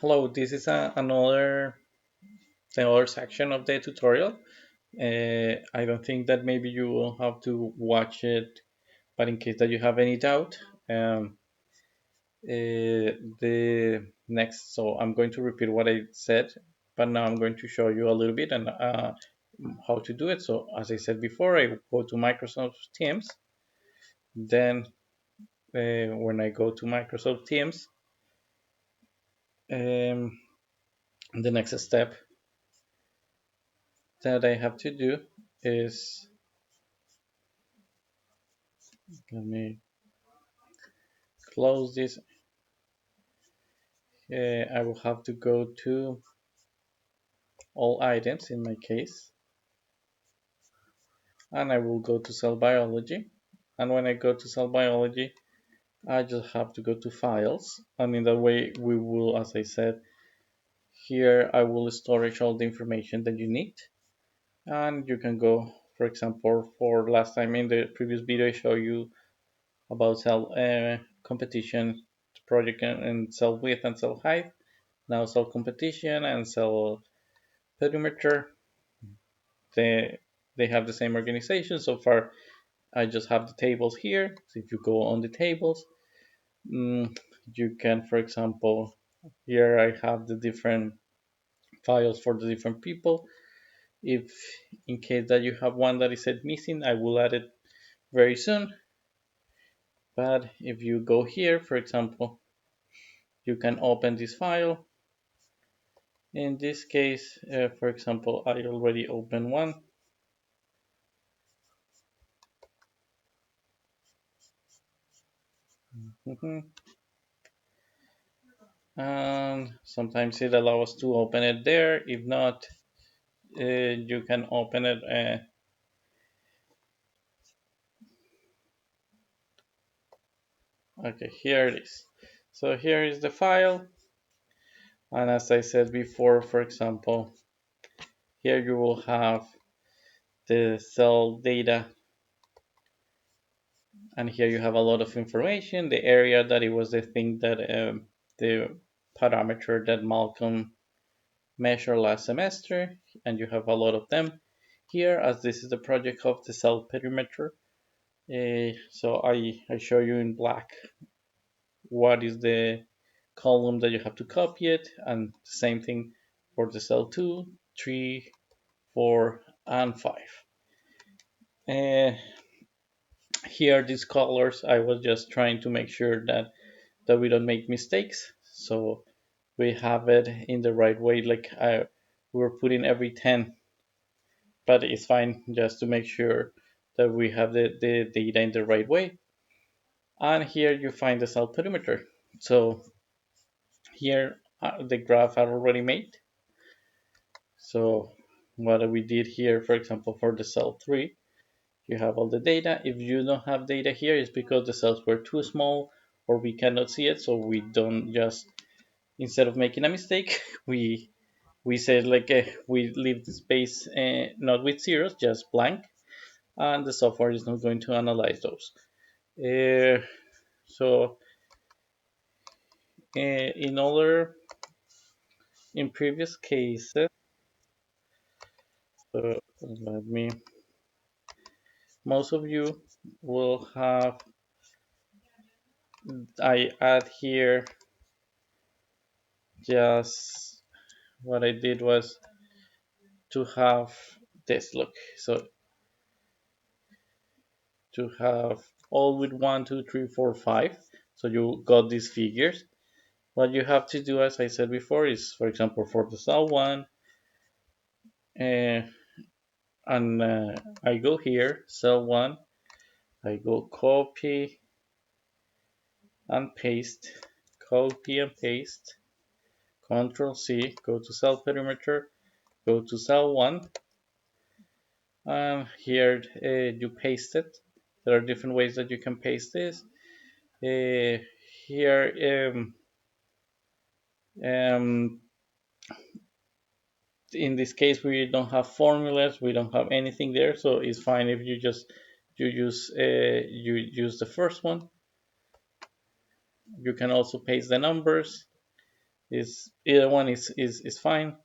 Hello, this is another section of the tutorial. I don't think that maybe you will have to watch it, but in case that you have any doubt, um, the next, so I'm going to repeat what I said, but now I'm going to show you a little bit and how to do it. So as I said before, I go to Microsoft Teams. Then when I go to Microsoft Teams, um, the next step that I have to do is let me close this. I will have to go to all items in my case, and I will go to cell biology. And when I go to cell biology, I just have to go to files, and in that way we will, as I said, here I will storage all the information that you need. And you can go, for example, for last time in the previous video I showed you about cell competition project and cell width and cell height. Now cell competition and cell perimeter, they they have the same organization. So far I just have the tables here. So if you go on the tables, mm, you can, for example, here I have the different files for the different people. If in case that you have one that is said missing, I will add it very soon. But if you go here, for example, you can open this file. In this case, for example, I already opened one. Mhm. And sometimes it allows us to open it there. If not, you can open it. Okay, here it is. So here is the file, and as I said before, for example, here you will have the cell data, and here you have a lot of information. The area that it was the thing that the parameter that Malcolm measured last semester, and you have a lot of them here, as this is the project of the cell perimeter. So I show you in black what is the column that you have to copy it, and the same thing for the cell 2, 3, 4, and 5. Uh, Here these colors, I was just trying to make sure that we don't make mistakes. So we have it in the right way, like we're putting every 10, but it's fine just to make sure that we have the data in the right way. And here you find the cell perimeter. So here the graph are already made. So what we did here, for example, for the cell 3, you have all the data. If you don't have data here, it's because the cells were too small or we cannot see it. So we don't just, instead of making a mistake, we said like we leave the space not with zeros, just blank, and the software is not going to analyze those. So in other, in previous cases, let me, most of you will have, I add here just what I did was to have this look. So to have all with 1, 2, 3, 4, 5. So you got these figures. What you have to do, as I said before, is, for example, for the cell 1, uh, and I go here, cell 1, I go copy and paste, copy and paste, Control C, go to cell perimeter, go to cell 1, and here you paste it. There are different ways that you can paste this. Here, um, in this case, we don't have formulas, we don't have anything there, so it's fine if you use the first one. You can also paste the numbers. Is either one is fine.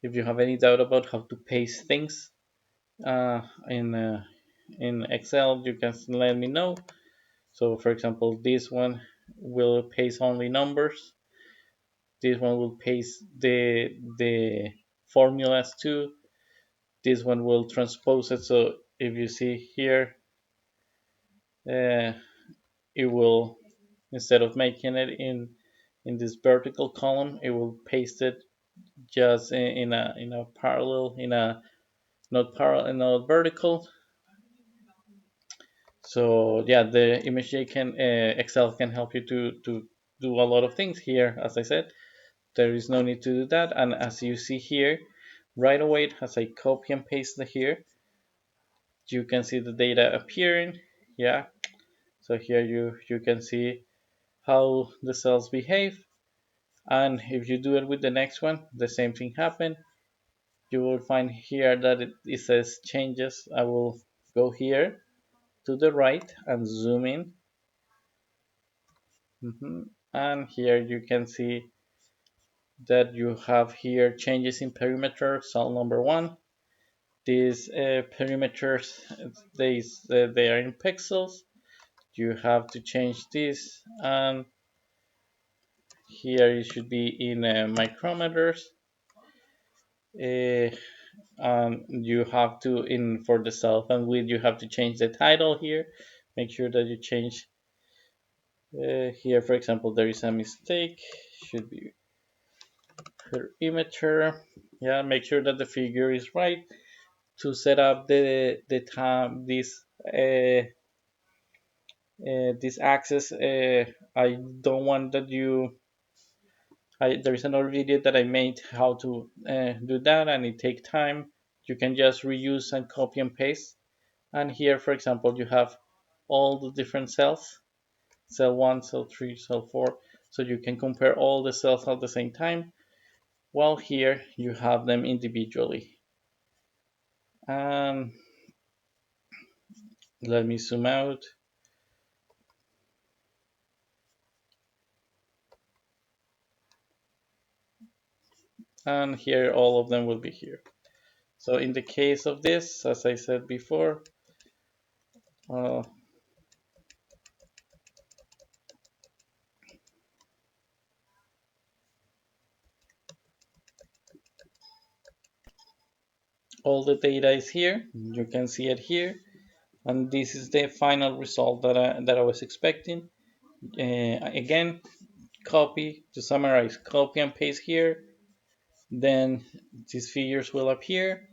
If you have any doubt about how to paste things uh, in Excel, you can let me know. So for example, this one will paste only numbers. This one will paste the formulas too. This one will transpose it. So if you see here, uh, it will, instead of making it in this vertical column, it will paste it just in a parallel, in a not parallel, not vertical. So yeah, the ImageJ can Excel can help you to do a lot of things here. As I said, there is no need to do that. And as you see here, right away as I copy and paste here, you can see the data appearing. Yeah. So here you can see how the cells behave. And if you do it with the next one, the same thing happen. You will find here that it says changes. I will go here to the right and zoom in. And here you can see that you have here changes in perimeter, cell number one. These perimeters, they are in pixels. You have to change this, and here it should be in micrometers. Uh, you have to, in for the self and width, you have to change the title here. Make sure that you change here. For example, there is a mistake. Should be perimeter. Yeah, make sure that the figure is right to set up the time this access. I don't want that you. There is another video that I made how to do that, and it takes time. You can just reuse and copy and paste. And here, for example, you have all the different cells: cell 1, cell 3, cell 4. So you can compare all the cells at the same time, while here you have them individually. And let me zoom out. And here all of them will be here. So in the case of this, as I said before, uh, all the data is here. You can see it here, and this is the final result that I was expecting. Again, copy to summarize, copy and paste here. Then these figures will appear.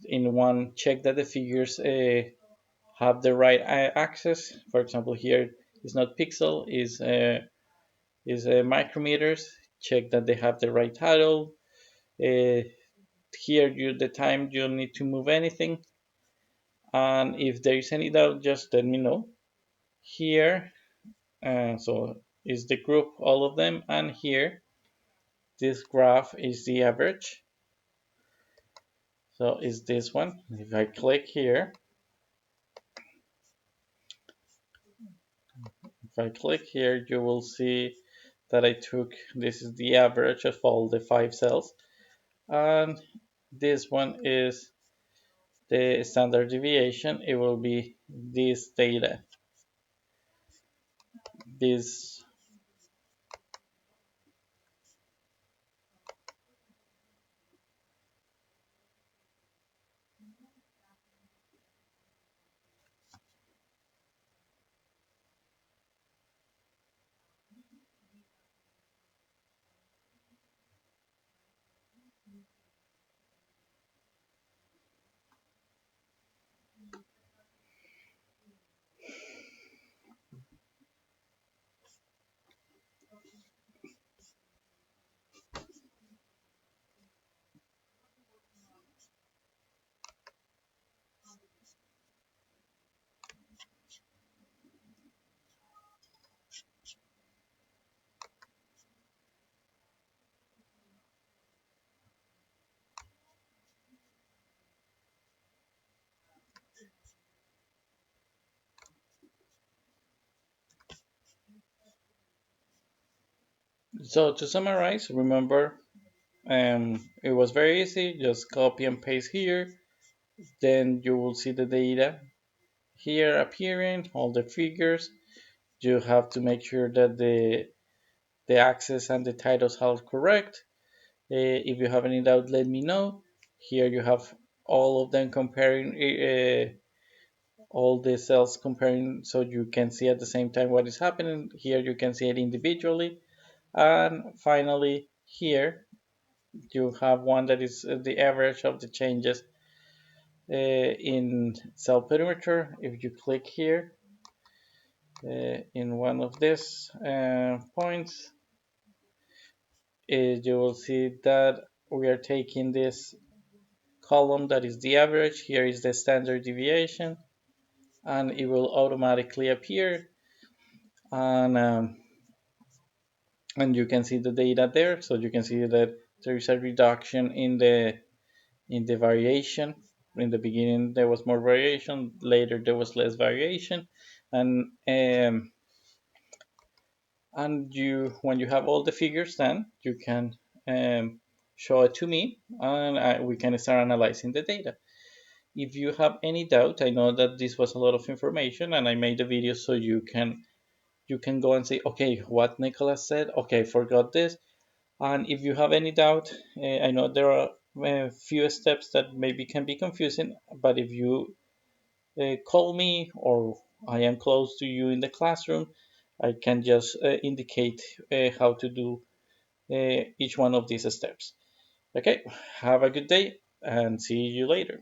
In one, check that the figures have the right axis. For example, here is not pixel, is micrometers. Check that they have the right title. Here, the time you don't need to move anything. And if there is any doubt, just let me know. Here, so is the group, all of them, and here, this graph is the average. So is this one. If I click here, you will see that I took, this is the average of all the 5 cells, and this one is the standard deviation. It will be this data, this. So to summarize, remember, it was very easy. Just copy and paste here. Then you will see the data here appearing, all the figures. You have to make sure that the access and the titles are correct. If you have any doubt, let me know. Here you have all of them comparing, all the cells comparing, so you can see at the same time what is happening. Here you can see it individually. And finally, here you have one that is the average of the changes in cell perimeter. If you click here in one of these points, you will see that we are taking this column that is the average. Here is the standard deviation, and it will automatically appear. And you can see the data there. So you can see that there is a reduction in the variation. In the beginning, there was more variation. Later, there was less variation, and you when you have all the figures, then you can show it to me, and we can start analyzing the data. If you have any doubt, I know that this was a lot of information, and I made a video so you can go and say, okay, what Nicholas said. Okay, forgot this. And if you have any doubt, I know there are a few steps that maybe can be confusing, but if you call me or I am close to you in the classroom, I can just indicate how to do each one of these steps. Okay, have a good day and see you later.